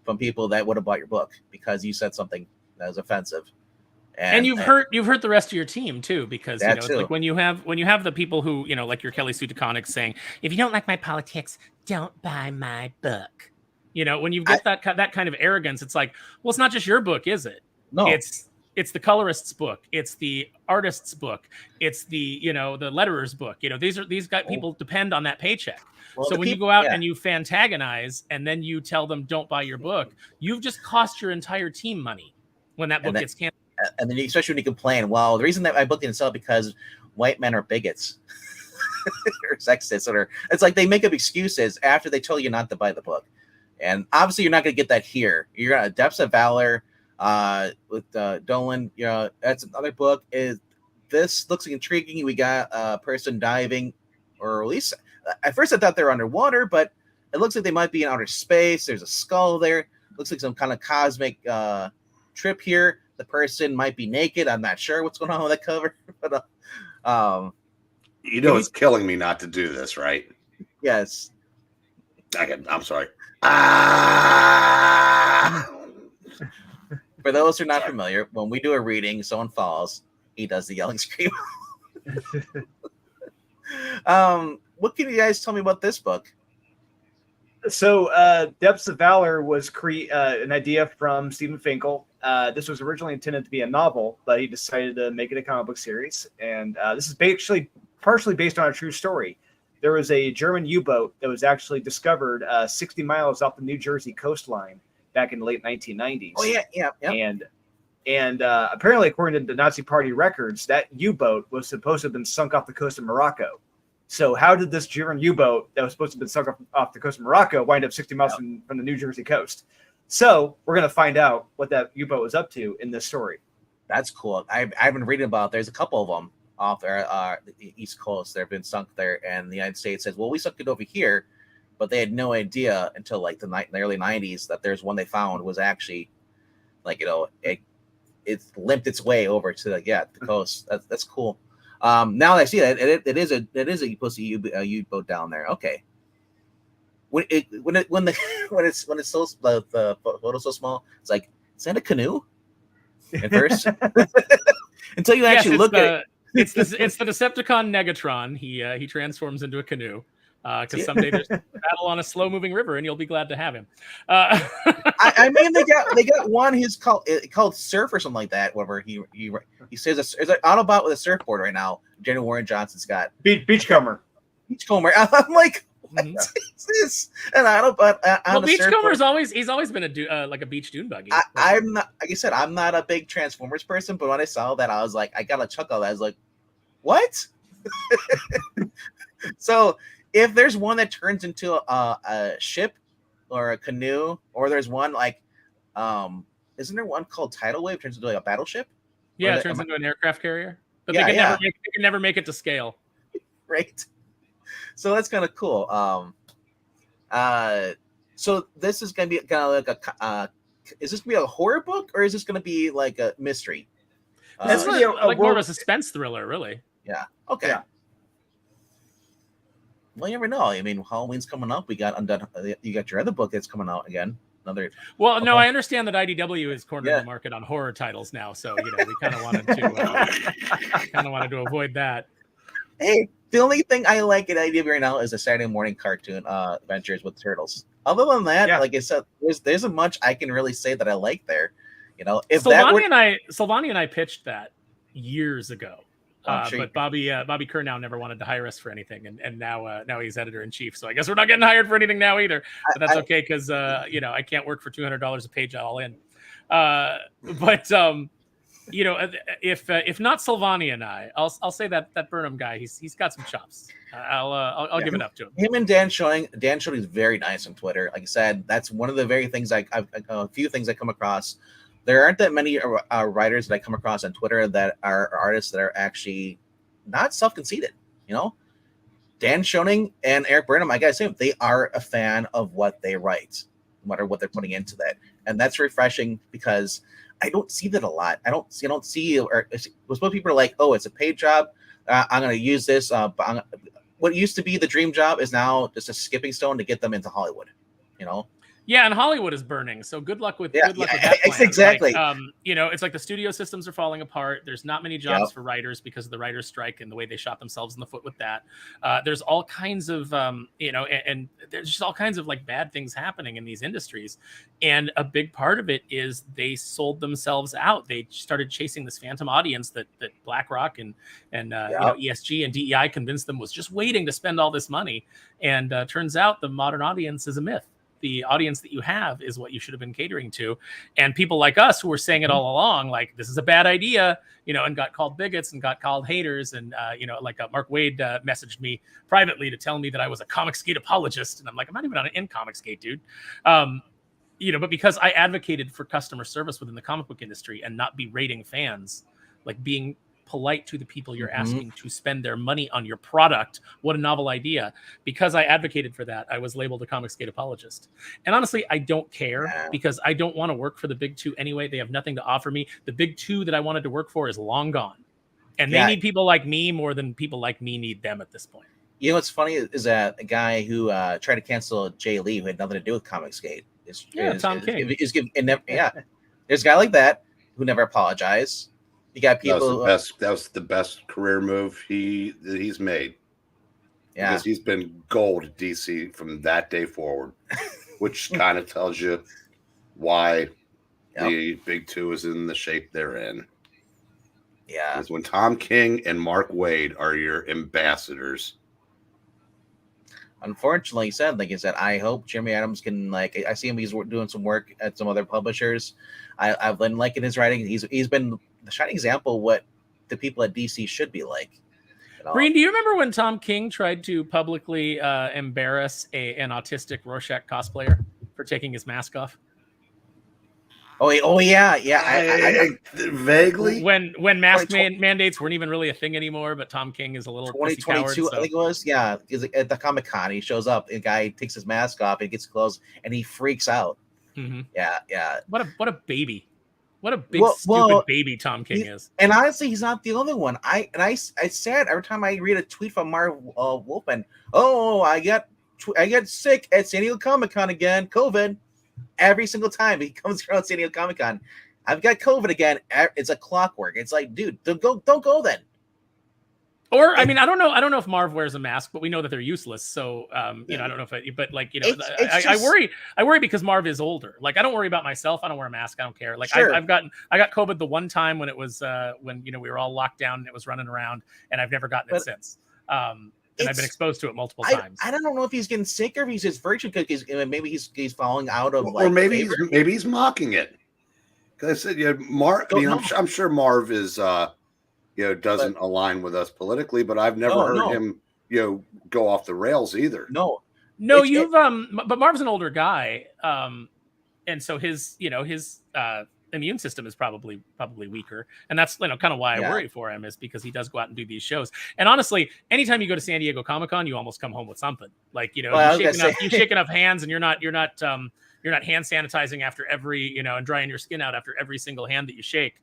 from people that would have bought your book because you said something that was offensive. And you've hurt the rest of your team too, because it's too. like when you have the people who like your Kelly Sue DeConnick saying, if you don't like my politics, don't buy my book. When you get that kind of arrogance, it's like, well, it's not just your book, is it? No, it's the colorist's book, it's the artist's book, it's the the letterer's book. These guys, people depend on that paycheck. Well, so when you go out and you fantagonize and then you tell them don't buy your book, you've just cost your entire team money when that book gets canceled. And then especially when you complain, well, the reason that my book didn't sell because white men are bigots or sexists, or it's like they make up excuses after they tell you not to buy the book. And obviously you're not going to get that here. You're going to Depths of Valor with Dolan. That's another book. This looks intriguing. We got a person diving, or at least at first I thought they were underwater, but it looks like they might be in outer space. There's a skull there. Looks like some kind of cosmic trip here. The person might be naked. I'm not sure what's going on with that cover, but it's killing me not to do this, right? Yes. I'm sorry. For those who are not familiar, when we do a reading, someone falls, he does the yelling scream. What can you guys tell me about this book? So, Depths of Valor was an idea from Stephen Finkel. This was originally intended to be a novel, but he decided to make it a comic book series. And this is actually partially based on a true story. There was a German U-boat that was actually discovered 60 miles off the New Jersey coastline back in the late 1990s. Oh yeah. And apparently, according to the Nazi Party records, that U-boat was supposed to have been sunk off the coast of Morocco. So how did this German U-boat that was supposed to have been sunk off the coast of Morocco wind up 60 miles from the New Jersey coast? So we're going to find out what that U-boat was up to in this story. That's cool. I've been reading about. There's a couple of them off the East Coast that have been sunk there, and the United States says, "Well, we sunk it over here," but they had no idea until like the early '90s that there's one they found was actually like it limped its way over to the coast. That's cool. Now I see that it is a U-boat down there. Okay. When it's so the photo's so small, it's like, is that a canoe? At first, until you actually look at it. It's the Decepticon Negatron. He transforms into a canoe. Because someday there's a battle on a slow-moving river, and you'll be glad to have him. I mean, they got one. He's called Surf or something like that. Whatever he says, there's an Autobot with a surfboard right now. General Warren Johnson's got Beachcomber. I'm like, what is this? And Autobot. Well, Beachcomber's always been a beach dune buggy. I'm not, like I said, I'm not a big Transformers person, but when I saw that, I was like, I got a chuckle. I was like, what? So. If there's one that turns into a ship or a canoe, or there's one like, isn't there one called Tidal Wave turns into like a battleship? Yeah, it turns into an aircraft carrier, but they can never make it to scale. Right. So that's kind of cool. So this is gonna be kind of like is this gonna be a horror book or is this gonna be like a mystery? It's more of a suspense thriller, really. Yeah. Okay. Yeah. Well, you never know. I mean, Halloween's coming up. We got Undone. You got your other book that's coming out again. Another. Well, no, I understand that IDW is cornering the market on horror titles now, so we kind of wanted to avoid that. Hey, the only thing I like at IDW right now is the Saturday morning cartoon adventures with turtles. Other than that, like I said, there isn't much I can really say that I like there. If Silvani and I pitched that years ago. But Bobby Kerr never wanted to hire us for anything, and now he's editor in chief. So I guess we're not getting hired for anything now either. But that's okay because I can't work for $200 a page all in. But if not Silvani and I'll say that Burnham guy, he's got some chops. I'll give it up to him. Him and Dan Schoening is very nice on Twitter. Like I said, that's one of the very things a few things I come across. There aren't that many writers that I come across on Twitter that are artists that are actually not self-conceited. Dan Schoening and Eric Burnham, I gotta say, they are a fan of what they write, no matter what they're putting into that, and that's refreshing because I don't see that a lot. I don't see. Or most people are like, "Oh, it's a paid job. I'm going to use this." What used to be the dream job is now just a skipping stone to get them into Hollywood. Yeah, and Hollywood is burning. So good luck with that plan. Exactly. It's like the studio systems are falling apart. There's not many jobs for writers because of the writers' strike and the way they shot themselves in the foot with that. There's all kinds of and there's just all kinds of like bad things happening in these industries. And a big part of it is they sold themselves out. They started chasing this phantom audience that BlackRock and ESG and DEI convinced them was just waiting to spend all this money. And turns out the modern audience is a myth. The audience that you have is what you should have been catering to. And people like us who were saying it all along, like, this is a bad idea, and got called bigots and got called haters. And, Mark Wade messaged me privately to tell me that I was a Comicsgate apologist. And I'm like, I'm not even in Comicsgate, dude. But because I advocated for customer service within the comic book industry and not berating fans, like being polite to the people you're asking to spend their money on your product. What a novel idea. Because I advocated for that, I was labeled a Comicsgate apologist. And honestly, I don't care because I don't want to work for the big two anyway. They have nothing to offer me. The big two that I wanted to work for is long gone. And they need people like me more than people like me need them at this point. What's funny is that a guy who tried to cancel Jay Lee, who had nothing to do with Comicsgate. Tom King. There's a guy like that who never apologized. You got people. That was the best career move he's made. Yeah, because he's been gold at DC from that day forward, which kind of tells you why the big two is in the shape they're in. Yeah. Because when Tom King and Mark Waid are your ambassadors. Unfortunately, like I said, I hope Jeremy Adams can, like, I see him, he's doing some work at some other publishers. I've been liking his writing. He's been the shining example of what the people at DC should be like. Breen, do you remember when Tom King tried to publicly embarrass an autistic Rorschach cosplayer for taking his mask off? Oh yeah. I vaguely. When mask mandates weren't even really a thing anymore, but Tom King is a little 2022, coward, so. I think it was. Yeah, at the Comic-Con, he shows up. A guy takes his mask off, and gets close, and he freaks out. Mm-hmm. Yeah. What a baby. What a big stupid baby Tom King is. And honestly, he's not the only one. I said every time I read a tweet from Marv Wolfman, oh, I get sick at San Diego Comic-Con again, COVID. Every single time he comes around San Diego Comic-Con, I've got COVID again. It's a clockwork. It's like, dude, don't go then. Or I mean, I don't know if Marv wears a mask, but we know that they're useless. So I don't know if I worry because Marv is older. Like, I don't worry about myself. I don't wear a mask. I don't care. Like, sure. I got COVID the one time when it was when we were all locked down and it was running around, and I've never gotten it since. And I've been exposed to it multiple times. I don't know if he's getting sick or if he's just virtue cookies. Maybe he's falling out of or maybe he's mocking it. Because I said, Marv. I'm sure Marv is doesn't align with us politically, but I've never heard him go off the rails either. No, but Marv's an older guy, and so his immune system is probably weaker, and that's kind of why I worry for him, is because he does go out and do these shows. And honestly, anytime you go to San Diego Comic-Con, you almost come home with something. Like, you're shaking up hands, and you're not hand sanitizing after every and drying your skin out after every single hand that you shake.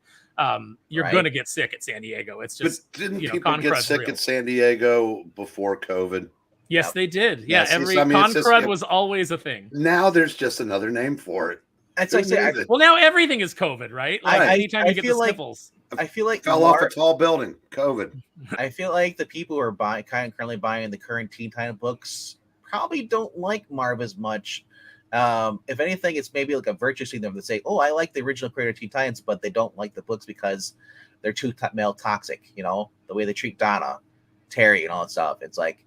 You're gonna get sick at San Diego. It's just, but didn't people get sick at San Diego before COVID? Yes, they did. Yeah, con crud was always a thing. Now there's just another name for it. Well, now everything is COVID, right? Like, anytime you get the sniffles. I feel like fell off a tall building. COVID. I feel like the people who are currently buying the current Teen Titan books probably don't like Marv as much. If anything, it's maybe like a virtue sign them to say, "Oh, I like the original creator of Teen Titans," but they don't like the books because they're too male toxic. The way they treat Donna, Terry, and all that stuff. It's like.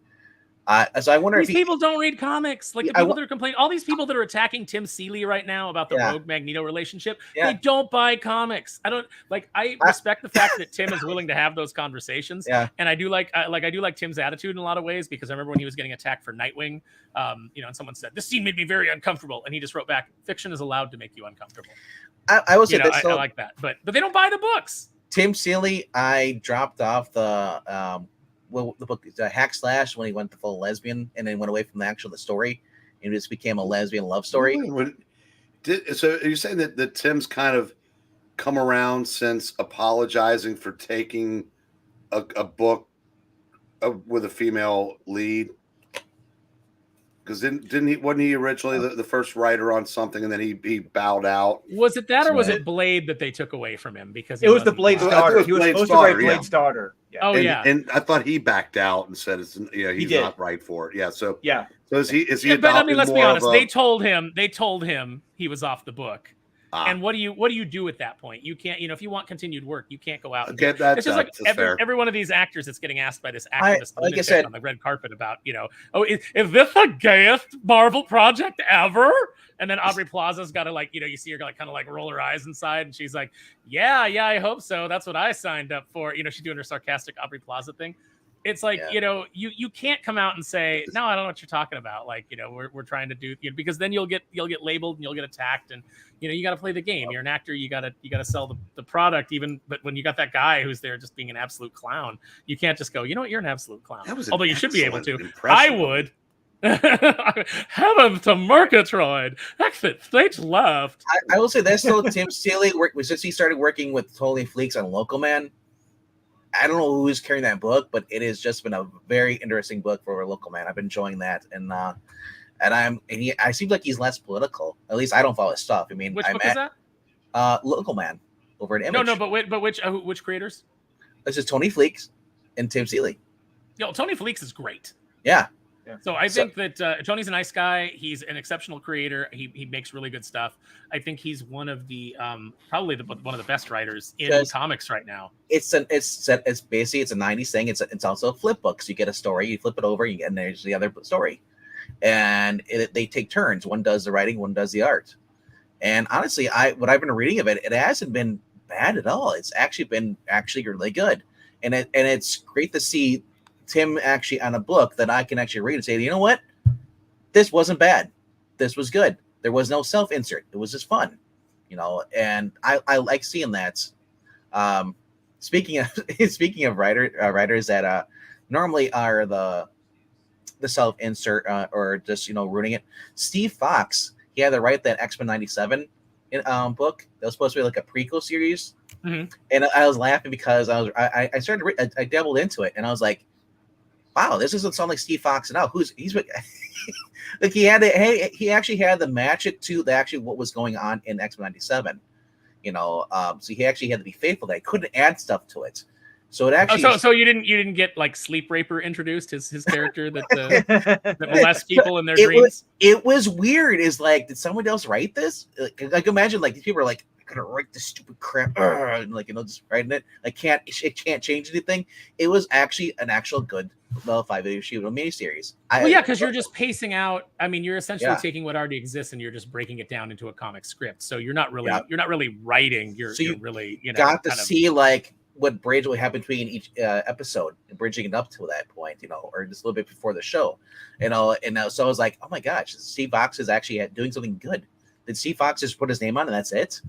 So I wonder if people don't read comics. Like, the people that are complaining, all these people that are attacking Tim Seeley right now about the Rogue Magneto relationship, they don't buy comics. I respect the fact that Tim is willing to have those conversations. Yeah. And I do like Tim's attitude in a lot of ways, because I remember when he was getting attacked for Nightwing, and someone said, "This scene made me very uncomfortable," and he just wrote back, "Fiction is allowed to make you uncomfortable." I will say this. I like that, but they don't buy the books. Tim Seeley, I dropped off the book Hack Slash when he went the full lesbian, and then went away from the story, and it just became a lesbian love story. So are you saying that Tim's kind of come around since apologizing for taking a book with a female lead? Because wasn't he originally the first writer on something, and then he bowed out? Was it that, or was it Blade that they took away from him? Because it was the Blade's daughter. He was supposed to write Blade's daughter. Yeah. Oh, and I thought he backed out and said he's not right for it. Yeah. So is he? But I mean, let's be honest. They told him he was off the book. And what do you do at that point? You can't, if you want continued work, you can't go out. It's just like every one of these actors that's getting asked by this activist like I said, on the red carpet about, is this the gayest Marvel project ever? And then Aubrey Plaza's got to you see her kind of roll her eyes inside, and she's like, yeah, I hope so. That's what I signed up for. She's doing her sarcastic Aubrey Plaza thing. It's like, you can't come out and say, no, I don't know what you're talking about. We're trying to do, because then you'll get labeled and you'll get attacked, and you got to play the game. You're an actor. You got to sell the product but when you got that guy who's there just being an absolute clown, you can't just go, you're an absolute clown. Although you should be able to. I would. Heaven to Murgatroyd. Exit stage left. I will say this though, Tim Seeley, since he started working with Totally Fleeks on Local Man, I don't know who's carrying that book, but it has just been a very interesting book for a Local Man. I've been enjoying that, and I seem like he's less political. At least I don't follow his stuff. I mean, which book is that? Local Man over at Image. No, but which creators? This is Tony Fleeks and Tim Seeley. Tony Fleeks is great. Yeah. So I think that Tony's a nice guy. He's an exceptional creator. He makes really good stuff. I think he's one of the probably one of the best writers in comics right now. It's basically it's a 90s thing. It's also a flip book. So you get a story, you flip it over, and there's the other story, and they take turns. One does the writing, one does the art. And honestly, what I've been reading of it, it hasn't been bad at all. It's actually been really good, and it's great to see Tim actually on a book that I can actually read and say, you know what, this wasn't bad, this was good. There was no self-insert. It was just fun, and I like seeing that. Speaking of writers that normally are the self-insert or just ruining it. Steve Fox, he had to write that X-Men 97 book that was supposed to be like a prequel series, and I was laughing because I started I dabbled into it, and I was like, wow, this doesn't sound like Steve Fox at all. He's like he actually had to match it to what was going on in X-Men 97. So he actually had to be faithful. They couldn't add stuff to it. So it actually. So you didn't get like Sleep Raper introduced, his character that molests people in their dreams. It was weird. Is like, did someone else write this? Like imagine like these people are like, I gotta write this stupid crap, and just writing it. It can't change anything. It was actually an actual good 5-issue miniseries. Because you're just pacing out. I mean, you're essentially taking what already exists and you're just breaking it down into a comic script. So you're not really writing. You're really got to see like what bridge would happen between each episode and bridging it up to that point, or just a little bit before the show, and so I was like, oh my gosh, Steve Fox is actually doing something good. Did Steve Fox just put his name on and that's it?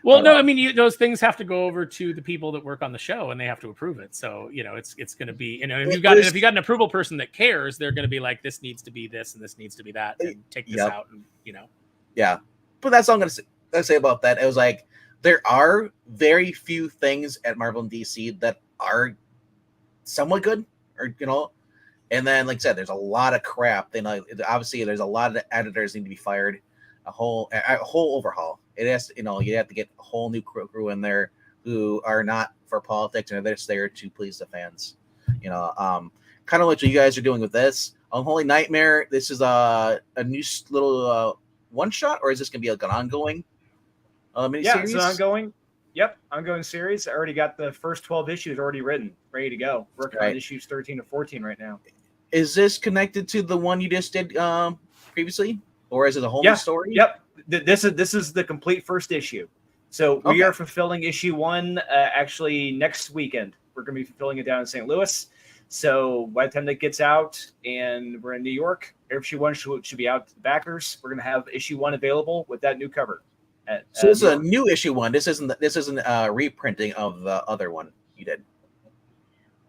Well, no, I mean, those things have to go over to the people that work on the show, and they have to approve it. So, it's going to be, if you got an approval person that cares, they're going to be like, this needs to be this and this needs to be that, and take this out, and Yeah, but that's all I'm going to say about that. It was like there are very few things at Marvel and DC that are somewhat good, or and then like I said, there's a lot of crap. Obviously, there's a lot of editors need to be fired. A whole overhaul. It has, you have to get a whole new crew in there who are not for politics and they're just there to please the fans. Kind of what you guys are doing with this Unholy Nightmare. This is a new little one shot, or is this gonna be like an ongoing miniseries? Yeah, it's an ongoing. Yep, ongoing series. I already got the first 12 issues already written, ready to go. Working on issues 13 to 14 right now. Is this connected to the one you just did previously? Or is it a whole new story? Yep. This is the complete first issue. So we are fulfilling issue 1 actually next weekend. We're going to be fulfilling it down in St. Louis. So by the time that gets out and we're in New York, issue 1 should be out to the backers. We're going to have issue 1 available with that new cover. So this is a new issue 1. This isn't a reprinting of the other one you did.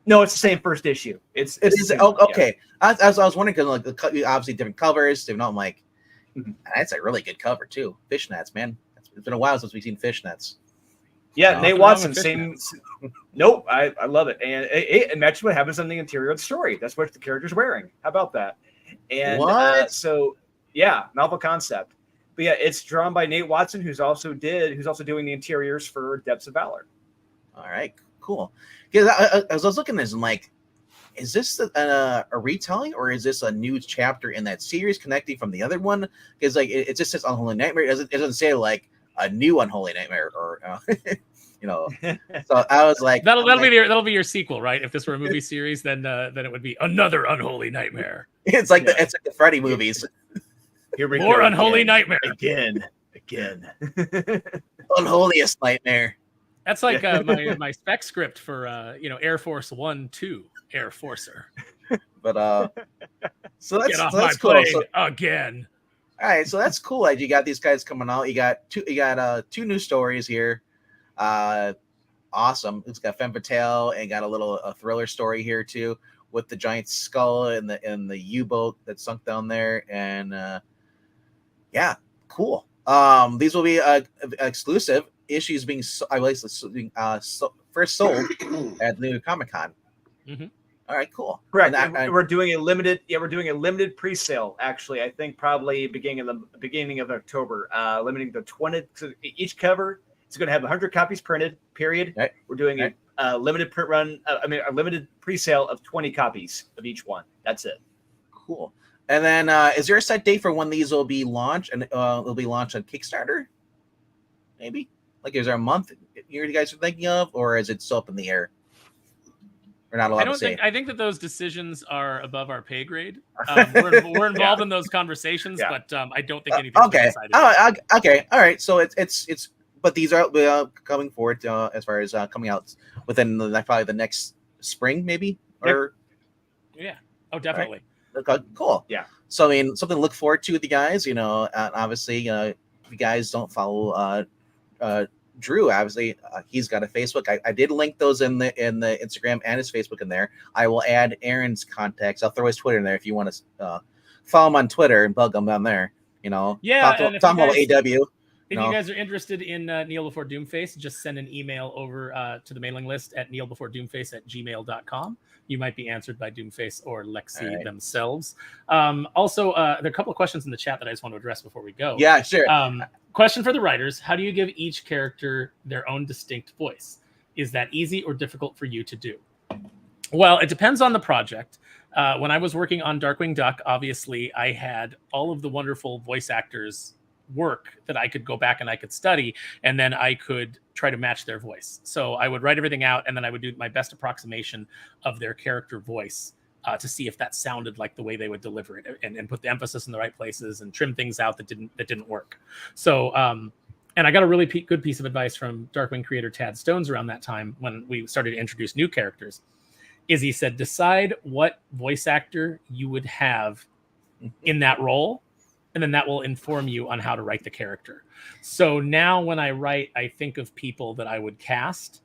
No, it's the same first issue. It's okay. Yeah. I was wondering because obviously different covers. I'm like. That's a really good cover too. Fishnets, man. It's been a while since we've seen fishnets. Yeah, Nate Watson, same. Nope, I love it, and it matches what happens on the interior of the story. That's what the character's wearing. How about that? And novel concept. But yeah, it's drawn by Nate Watson, who's also doing the interiors for Depths of Valor. All right, cool. Because I was looking at this and like, is this a retelling or is this a new chapter in that series connecting from the other one? Because like it just says Unholy Nightmare. It doesn't say like a new Unholy Nightmare or So I was like, that'll be your sequel, right? If this were a movie series, then it would be another Unholy Nightmare. It's like it's like the Freddy movies. Here we More go Unholy Nightmare again. Unholiest Nightmare. That's like my spec script for Air Force 1-2 Air Forcer. But so that's get off so that's my cool. plane again. All right, so that's cool. Like you got these guys coming out. You got two new stories here. Awesome. It's got Femme Fatale and got a thriller story here too with the giant skull and the U-boat that sunk down there. And yeah, cool. These will be exclusive issues being first sold at the New Comic-Con. Mm-hmm. All right, cool. Correct. And we're doing a limited pre-sale. Actually, I think probably beginning of October. Limiting to 20. So each cover is going to have 100 copies printed. Period. Right. We're doing a limited print run. A limited pre-sale of 20 copies of each one. That's it. Cool. And then, is there a set date for when these will be launched? And will be launched on Kickstarter? Maybe. Like, is there a month you guys are thinking of, or is it still up in the air? We're not allowed to say. I think that those decisions are above our pay grade. We're involved in those conversations, but I don't think anything's been decided. Okay. All right. So it's but these are coming forward as far as coming out within probably the next spring, maybe, or yeah. Oh, definitely. Right. Okay, cool. Yeah. So I mean, something to look forward to with you guys. You know, obviously, if you guys don't follow Drew, obviously, he's got a Facebook. I did link those in the Instagram and his Facebook in there. I will add Aaron's contacts. I'll throw his Twitter in there if you want to follow him on Twitter and bug him down there. You know, yeah. talk about AW. If you guys are interested in Kneel Before Doomface, just send an email over to the mailing list at kneelbeforedoomface@gmail.com. You might be answered by Doomface or Lexi themselves. Also, there are a couple of questions in the chat that I just want to address before we go. Yeah, sure. Question for the writers: how do you give each character their own distinct voice? Is that easy or difficult for you to do? Well, it depends on the project. When I was working on Darkwing Duck, obviously, I had all of the wonderful voice actors work that I could go back and I could study, and then I could try to match their voice. So I would write everything out, and then I would do my best approximation of their character voice to see if that sounded like the way they would deliver it, and put the emphasis in the right places and trim things out that didn't work. So and I got a really good piece of advice from Darkwing creator Tad Stones around that time when we started to introduce new characters. Is he said, decide what voice actor you would have in that role, and then that will inform you on how to write the character. So now when I write, I think of people that I would cast,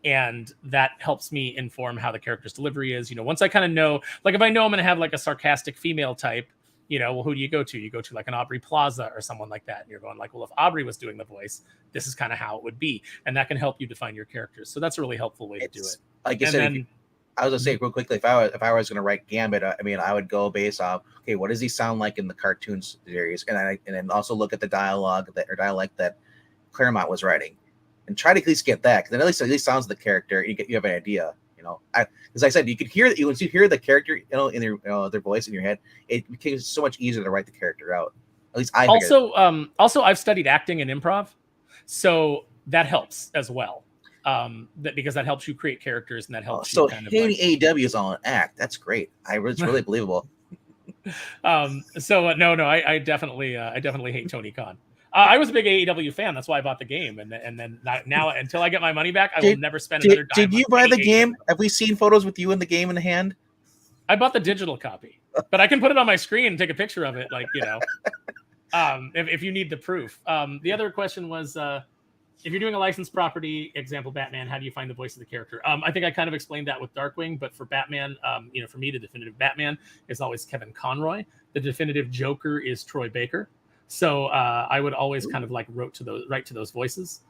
and that helps me inform how the character's delivery is. You know, once I kind of know, like if I know I'm going to have like a sarcastic female type, you know, well, who do you go to? You go to like an Aubrey Plaza or someone like that. And you're going like, well, if Aubrey was doing the voice, this is kind of how it would be. And that can help you define your characters. So that's a really helpful way to do it. Like I said, I was gonna say real quickly, if I was gonna write Gambit, I mean, I would go based off, okay, what does he sound like in the cartoon series, and then also look at the dialogue that Claremont was writing, and try to at least get that, because then at least sounds the character. You have an idea, you know. As I said, you could hear that once you hear the character, you know, in their voice in your head, it becomes so much easier to write the character out. At least I also I've studied acting and improv, so that helps as well. Because that helps you create characters, and that helps you kind of AEW is all an act. That's great. It's really believable. I definitely hate Tony Khan. I was a big AEW fan. That's why I bought the game, and then now until I get my money back, I will never spend another dime. Did you buy the game? Have we seen photos with you in the game in the hand? I bought the digital copy, but I can put it on my screen and take a picture of it, like, you know, if you need the proof. The other question was, if you're doing a licensed property, example Batman, how do you find the voice of the character? I think I kind of explained that with Darkwing, but for Batman, you know, for me, the definitive Batman is always Kevin Conroy. The definitive Joker is Troy Baker. So I would always kind of like write to those voices.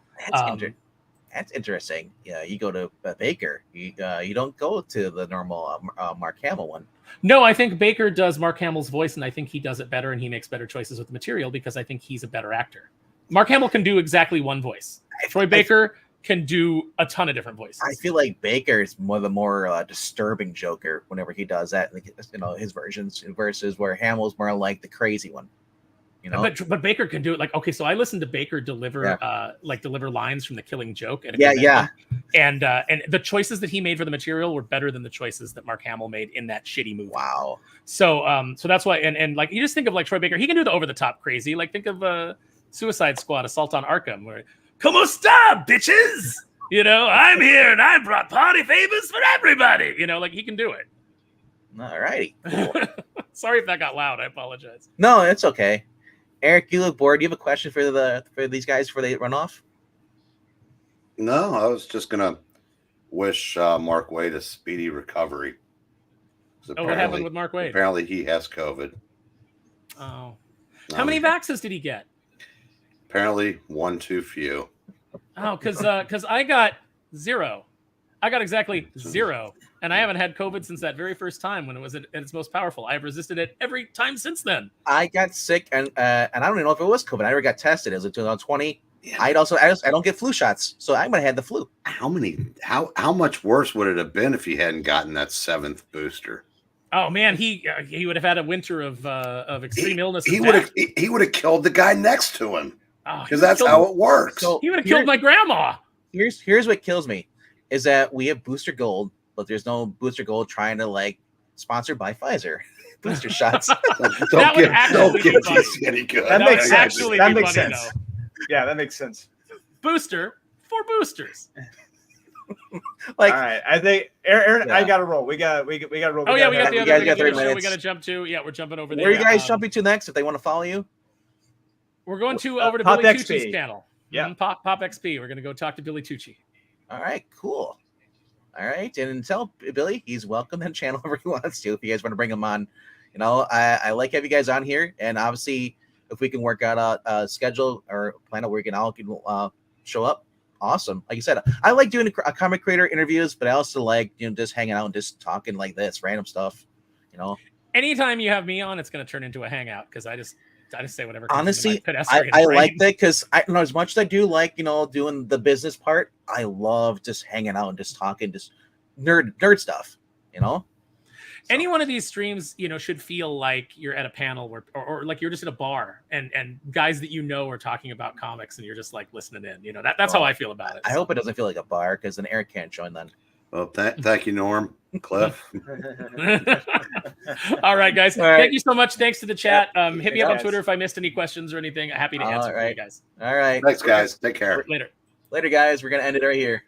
That's interesting. Yeah, you go to Baker. You don't go to the normal Mark Hamill one. No, I think Baker does Mark Hamill's voice, and I think he does it better, and he makes better choices with the material because I think he's a better actor. Mark Hamill can do exactly one voice. Troy Baker can do a ton of different voices. I feel like Baker is the more disturbing Joker whenever he does that. Like, you know, his versions versus where Hamill's more like the crazy one. You know, but Baker can do it. Like, okay, so I listened to Baker deliver lines from The Killing Joke. And the choices that he made for the material were better than the choices that Mark Hamill made in that shitty movie. Wow. So that's why. And like, you just think of like Troy Baker, he can do the over the top crazy. Like, think of Suicide Squad, Assault on Arkham, where "Como esta, bitches?" You know, I'm here and I brought party favors for everybody. You know, like, he can do it. All righty. Cool. Sorry if that got loud. I apologize. No, it's okay. Eric, you look bored. Do you have a question for these guys before they run off? No, I was just gonna wish Mark Waid a speedy recovery. What happened with Mark Waid? Apparently, he has COVID. Oh, how many vaxes did he get? Apparently, one too few. Oh, because I got 0. I got exactly 0, and I haven't had COVID since that very first time when it was at its most powerful. I've resisted it every time since then. I got sick, and I don't even know if it was COVID. I never got tested. It was in 2020. Yeah. I don't get flu shots, so I might have had the flu. How much worse would it have been if he hadn't gotten that 7th booster? Oh man, he would have had a winter of extreme illness. He would have killed the guy next to him because that's how it works. So he would have killed my grandma. Here's what kills me is that we have Booster Gold, but there's no Booster Gold trying to like sponsored by Pfizer. Booster shots. Don't get these any good. That makes sense. Actually that be makes funny, sense. though. Yeah, that makes sense. Booster for boosters. Like, all right, I think Aaron, Yeah. I got to roll. We got to roll. Oh yeah, we got the you other guys got 30 show minutes. we got to jump to. Yeah, we're jumping over there. where are you guys jumping to next if they want to follow you? We're going over to Pop Billy XP. Tucci's channel. Yeah. Pop XP. We're going to go talk to Billy Tucci. All right, cool. All right, and tell Billy he's welcome to the channel whenever he wants to. If you guys want to bring him on, you know, I like having you guys on here, and obviously if we can work out a schedule or plan out where we can all show up, awesome. Like you said, I like doing a comic creator interviews, but I also like just hanging out and just talking like this, random stuff. You know, anytime you have me on, it's going to turn into a hangout because I just say whatever. Honestly, I like that because I know as much as I do like doing the business part, I love just hanging out and just talking, just nerd stuff. So. Any one of these streams, should feel like you're at a panel where, or like you're just at a bar and guys that are talking about comics and you're just like listening in. That's how I feel about it. I hope it doesn't feel like a bar because then Eric can't join then. Well, thank you, Norm, Cliff. All right, guys. All right. Thank you so much. Thanks to the chat. Hit me up on Twitter if I missed any questions or anything. Happy to answer for you guys. All right. Thanks, guys. Take care. Later, guys. We're gonna end it right here.